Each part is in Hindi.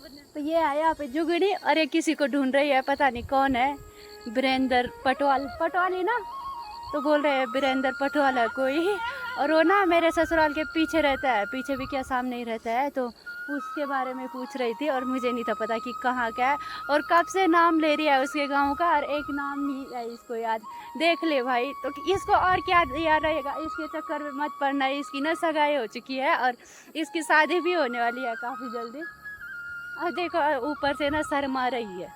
तो ये है यहाँ पे जुगड़ी और ये किसी को ढूंढ रही है, पता नहीं कौन है। वीरेंद्र पटवाली ना, तो बोल रहे हैं वीरेंद्र पटवाल है कोई, और वो ना मेरे ससुराल के पीछे रहता है, पीछे भी क्या सामने ही रहता है, तो उसके बारे में पूछ रही थी। और मुझे नहीं था पता कि कहाँ का है, और कब से नाम ले रही है उसके गांव का, और एक नाम नहीं है इसको याद। देख ले भाई, तो इसको और क्या याद रहेगा, इसके चक्कर में मत पड़ना। इसकी ना सगाई हो चुकी है और इसकी शादी भी होने वाली है काफ़ी जल्दी। और देखो ऊपर से ना शर्मा रही है।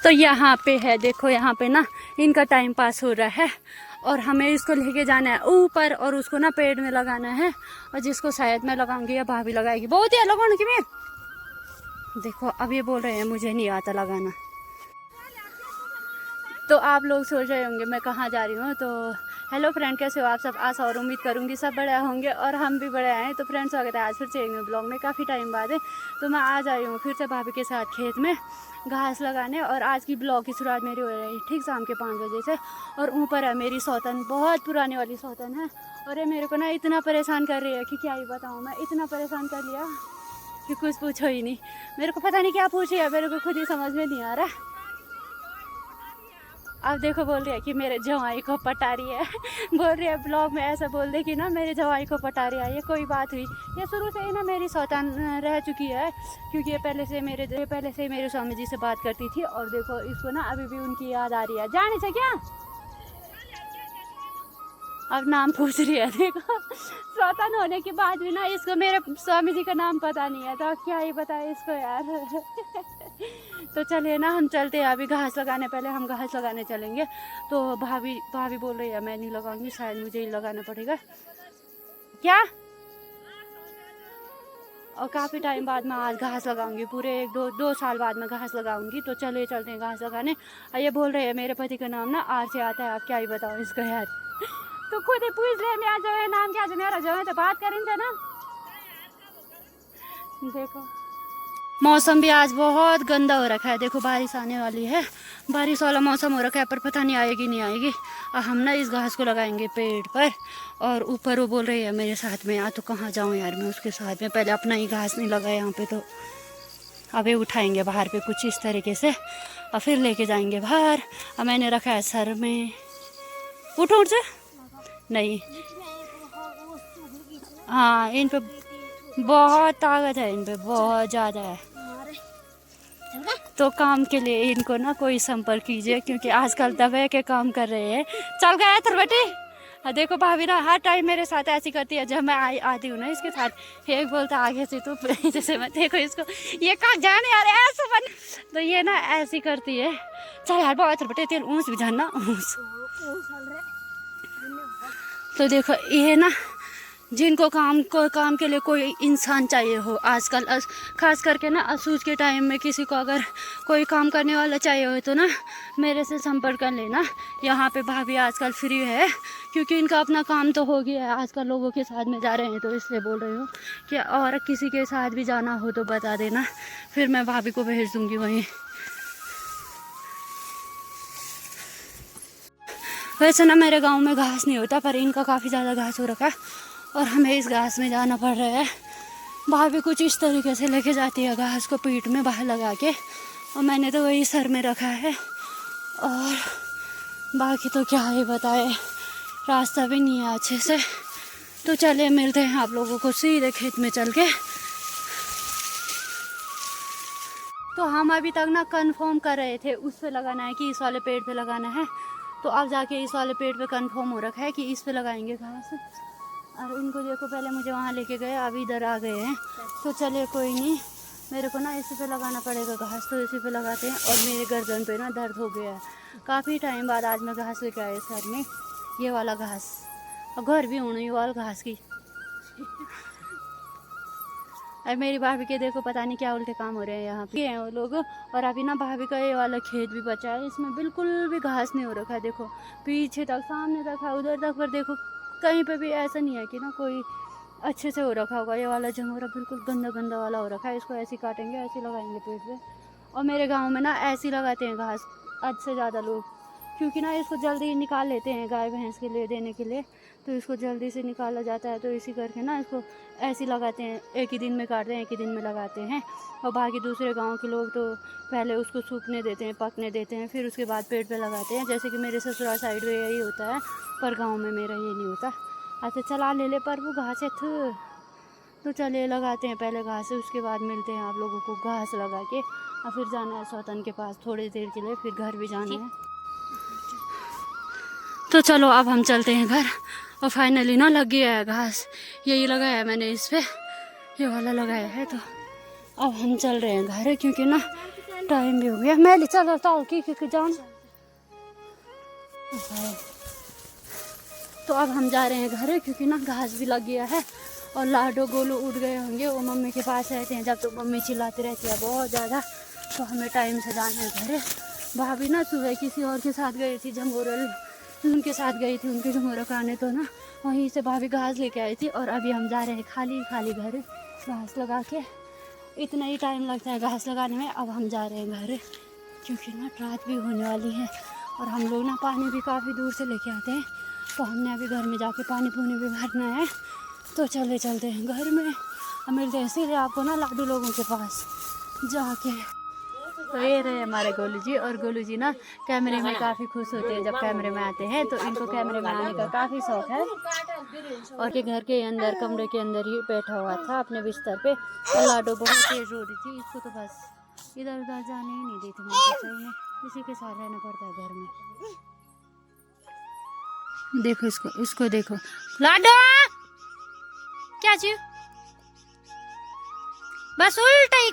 तो यहाँ पे है, देखो यहाँ पे ना इनका टाइम पास हो रहा है, और हमें इसको लेके जाना है ऊपर, और उसको ना पेड़ में लगाना है, और जिसको शायद मैं लगाऊंगी या भाभी लगाएगी। बहुत ही लगाने की मैं देखो, अब ये बोल रहे हैं मुझे नहीं आता लगाना। तो आप लोग सोच रहे होंगे मैं कहाँ जा रही हूँ। तो हेलो फ्रेंड, कैसे हो आप सब? आशा और उम्मीद करूँगी सब बढ़िया होंगे और हम भी बढ़िया हैं। तो फ्रेंड्स, स्वागत है आज फिर से एक न्यू ब्लॉग में। काफ़ी टाइम बाद है तो मैं आज आई हूँ फिर से भाभी के साथ खेत में घास लगाने। और आज की ब्लॉग की शुरुआत मेरी हो रही है ठीक शाम के 5 बजे से। और ऊपर है मेरी सौतन, बहुत पुराने वाली सौतन है, और ये मेरे को ना इतना परेशान कर रही है कि क्या ही बताऊँ मैं। इतना परेशान कर लिया कि कुछ पूछो ही नहीं। मेरे को पता नहीं क्या पूछ रही है, मेरे को खुद ही समझ में नहीं आ रहा। अब देखो बोल रही है कि मेरे जवाई को पटा रही है बोल रही है ब्लॉग में ऐसा बोल दे कि ना मेरे जवाई को पटा रही है। ये कोई बात हुई? ये शुरू से ही ना मेरी सौतन रह चुकी है, क्योंकि ये पहले से मेरे स्वामी जी से बात करती थी। और देखो इसको ना अभी भी उनकी याद आ रही है। जाने से क्या अब नाम पूछ रही है। देखो सौतन होने के बाद भी ना इसको मेरे स्वामी जी का नाम पता नहीं है, तो क्या ही बताए इसको यार तो चलिए ना हम चलते हैं अभी घास लगाने। पहले हम घास लगाने चलेंगे। तो भाभी बोल रही है मैं नहीं लगाऊंगी, शायद मुझे ही लगाना पड़ेगा क्या। और काफ़ी टाइम बाद मैं आज घास लगाऊंगी, पूरे 2 साल बाद मैं घास लगाऊंगी। तो चलिए चलते हैं घास लगाने। और ये बोल रहे हैं मेरे पति का नाम ना आर से आता है, आप क्या ही बताओ इसको यार तो खुद ही पूछ ले मेरा जो है नाम क्या, जो मेरा जो है तो बात करेंगे ना। देखो मौसम भी आज बहुत गंदा हो रखा है, देखो बारिश आने वाली है, बारिश वाला मौसम हो रखा है, पर पता नहीं आएगी नहीं आएगी। और हम ना इस घास को लगाएंगे पेड़ पर। और ऊपर वो बोल रही है मेरे साथ में आ, तो कहाँ जाऊँ यार मैं उसके साथ में। पहले अपना ही घास नहीं लगा यहाँ पे, तो अभी उठाएंगे बाहर पे कुछ इस तरीके से और फिर लेके जाएंगे बाहर। और मैंने रखा है सर में, उठ से नहीं, हाँ इन पे बहुत ताकत है, इन पे बहुत ज़्यादा है। तो काम के लिए इनको ना कोई संपर्क कीजिए, क्योंकि आजकल दबे के काम कर रहे हैं। चल गया थर बेटी। देखो भाभी ना हर टाइम मेरे साथ ऐसी करती है, जब मैं आती हूँ ना इसके साथ, एक बोलता आगे से तो जैसे मैं देखो इसको ये कहाँ जाने यार ऐसा बन, तो ये ना ऐसी करती है। चल यार बहुत बेटे तेल ऊँस भी जानना ऊँस। तो देखो ये ना जिनको काम के लिए कोई इंसान चाहिए हो आजकल, खास करके ना असूज के टाइम में किसी को अगर कोई काम करने वाला चाहिए हो तो ना मेरे से संपर्क कर लेना। यहाँ पे भाभी आजकल फ्री है, क्योंकि इनका अपना काम तो हो गया है, आजकल लोगों के साथ में जा रहे हैं, तो इसलिए बोल रही हूँ कि और किसी के साथ भी जाना हो तो बता देना, फिर मैं भाभी को भेज दूँगी वहीं। वैसे ना मेरे गाँव में घास नहीं होता, पर इनका काफ़ी ज़्यादा घास हो रखा है और हमें इस घास में जाना पड़ रहा है। भाभी कुछ इस तरीके से लेके जाती है घास को पीठ में बाहर लगा के, और मैंने तो वही सर में रखा है। और बाकी तो क्या ही बताए, रास्ता भी नहीं है अच्छे से। तो चलिए मिलते हैं आप लोगों को सीधे खेत में चल के। तो हम अभी तक ना कंफर्म कर रहे थे उस पे लगाना है कि इस वाले पेड़ पे लगाना है, तो अब जाके इस वाले पेड़ पे कंफर्म हो रखा है कि इस पे लगाएंगे घास। और इनको देखो पहले मुझे वहाँ लेके गए, अब इधर आ गए हैं। तो चलिए कोई नहीं, मेरे को ना इसी पे लगाना पड़ेगा घास, तो इसी पे लगाते हैं। और मेरे गर्दन पे ना दर्द हो गया है, काफ़ी टाइम बाद आज मैं घास लेके आए सर में, ये वाला घास। और घर भी हूँ ये वाला घास की। और मेरी भाभी के देखो पता नहीं क्या उल्टे काम हो रहे हैं यहाँ पे हैं वो लोग। और अभी ना भाभी का ये वाला खेत भी बचा है, इसमें बिल्कुल भी घास नहीं हो रखा है। देखो पीछे तक, सामने तक है, उधर तक, पर देखो कहीं पे भी ऐसा नहीं है कि ना कोई अच्छे से हो रखा होगा। ये वाला जमोरा बिल्कुल गंदा गंदा वाला हो रखा है, इसको ऐसे काटेंगे, ऐसे लगाएंगे पेड़ पे। और मेरे गांव में ना ऐसे लगाते हैं घास हद से ज़्यादा लोग, क्योंकि ना इसको जल्दी निकाल लेते हैं गाय भैंस के लिए देने के लिए, तो इसको जल्दी से निकाला जाता है। तो इसी करके ना इसको ऐसे लगाते हैं, एक ही दिन में काटते हैं, एक ही दिन में लगाते हैं। और बाकी दूसरे गांव के लोग तो पहले उसको सूखने देते हैं, पकने देते हैं, फिर उसके बाद पेड़ पे लगाते हैं, जैसे कि मेरे ससुराल साइड में यही होता है, पर गाँव में मेरा ये नहीं होता। अच्छा चला ले ले पर वो घास है तो चलिए लगाते हैं पहले घास, उसके बाद मिलते हैं आप लोगों को घास लगा के। और फिर जाना है सौतन के पास थोड़ी देर के लिए, फिर घर भी जाना है। तो चलो अब हम चलते हैं घर। और फाइनली ना लग गया है घास, यही लगाया है मैंने इस पे, ये वाला लगाया है। तो अब हम चल रहे हैं घर, क्योंकि ना टाइम भी हो गया। मैं चल क्योंकि जान। तो अब हम जा रहे हैं घर, क्योंकि ना घास भी लग गया है। और लाडो गोलू उठ गए होंगे, वो मम्मी के पास रहते हैं जब तो मम्मी चिल्लाती रहती है बहुत ज़्यादा। तो हमें टाइम से जाना है घर। भाभी ना सुबह किसी और के साथ गई थी, झंगोरल उनके साथ गई थी, उनके झंगोरा कराने। तो ना वहीं से भाभी घास लेके आई थी। और अभी हम जा रहे हैं खाली खाली घर घास लगा के। इतना ही टाइम लगता है घास लगाने में। अब हम जा रहे हैं घर, क्योंकि ना रात भी होने वाली है। और हम लोग ना पानी भी काफ़ी दूर से लेके आते हैं, तो हमने अभी घर में जाके पानी पूनी भी भरना है। तो चलते हैं घर में। अब मिलते हैं सीधे आपको ना लाडू लोगों के पास जाके। तो ये रहे हमारे गोलू जी। और गोलू जी ना कैमरे में काफ़ी खुश होते हैं जब कैमरे में आते हैं, तो इनको कैमरे में आने का काफ़ी शौक है। और के घर के अंदर कमरे के अंदर ही बैठा हुआ था अपने बिस्तर पे। और लाडो बहुत तेज रो रही थी, इसको तो बस इधर उधर जाने ही नहीं देती मुझे, सही में इसी के साथ रहना पड़ता है घर में। देखो इसको देखो लाडो, क्या चीज, बस उल्टा ही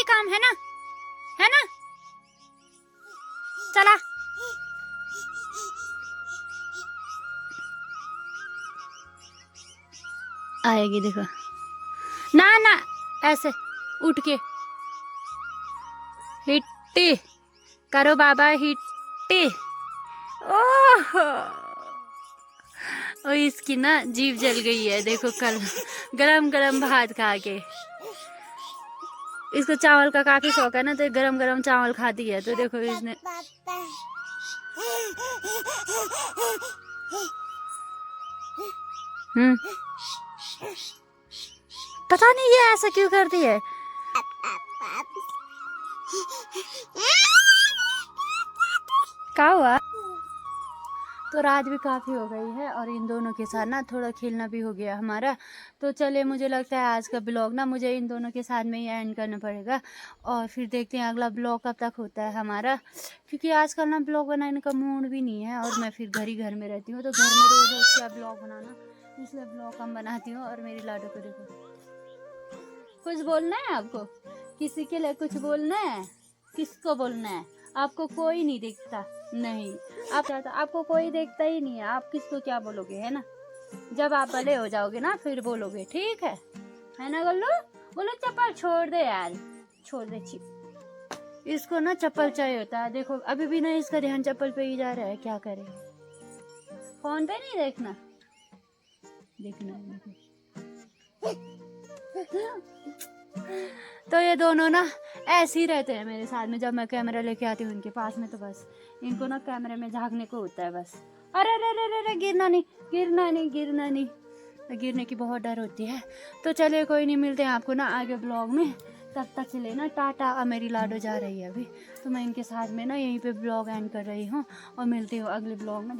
काम है ना, है ना। चला आएगी देखो ना ऐसे उठ के हिट्टी करो बाबा, हिट्टी। ओह और इसकी ना जीभ जल गई है, देखो कल गरम गरम भात खा के। इसको चावल का काफी शौक है ना, तो गरम गरम चावल खाती है। तो देखो इसने पता नहीं ये ऐसा क्यों करती है। क्या हुआ। तो रात भी काफ़ी हो गई है और इन दोनों के साथ ना थोड़ा खेलना भी हो गया हमारा। तो चलिए मुझे लगता है आज का ब्लॉग ना मुझे इन दोनों के साथ में ही एंड करना पड़ेगा। और फिर देखते हैं अगला ब्लॉग कब तक होता है हमारा, क्योंकि आजकल ना ब्लॉग बनाने का मूड भी नहीं है। और मैं फिर घर में रहती हूँ, तो घर में रोज़ रोज़ क्या ब्लॉग बनाना, इसलिए ब्लॉग कम बनाती हूँ। और मेरी लाडो को देखो, कुछ बोलना है आपको, किसी के लिए कुछ बोलना है, किसको बोलना है। आपको कोई नहीं देखता, नहीं आपको कोई देखता ही नहीं है, आप किसको क्या बोलोगे, है ना। जब आप बड़े हो जाओगे ना फिर बोलोगे, ठीक है ना गोलू। बोलो चप्पल छोड़ दे यार, छोड़ दे चिप। इसको ना चप्पल चाहिए होता है। देखो अभी भी ना इसका ध्यान चप्पल पे ही जा रहा है, क्या करे। फोन पे नहीं देखना तो ये दोनों ना ऐसे ही रहते हैं मेरे साथ में। जब मैं कैमरा लेके आती हूँ उनके पास में, तो बस इनको ना कैमरे में झांकने को होता है बस। अरे रे गिरना नहीं, गिरने की बहुत डर होती है। तो चलिए कोई नहीं, मिलते हैं आपको ना आगे ब्लॉग में। तब तक के लिए ना टाटा। अब मेरी लाडो जा रही है अभी, तो मैं इनके साथ में ना यहीं पे ब्लॉग एंड कर रही हूँ। और मिलती हूँ अगले ब्लॉग में।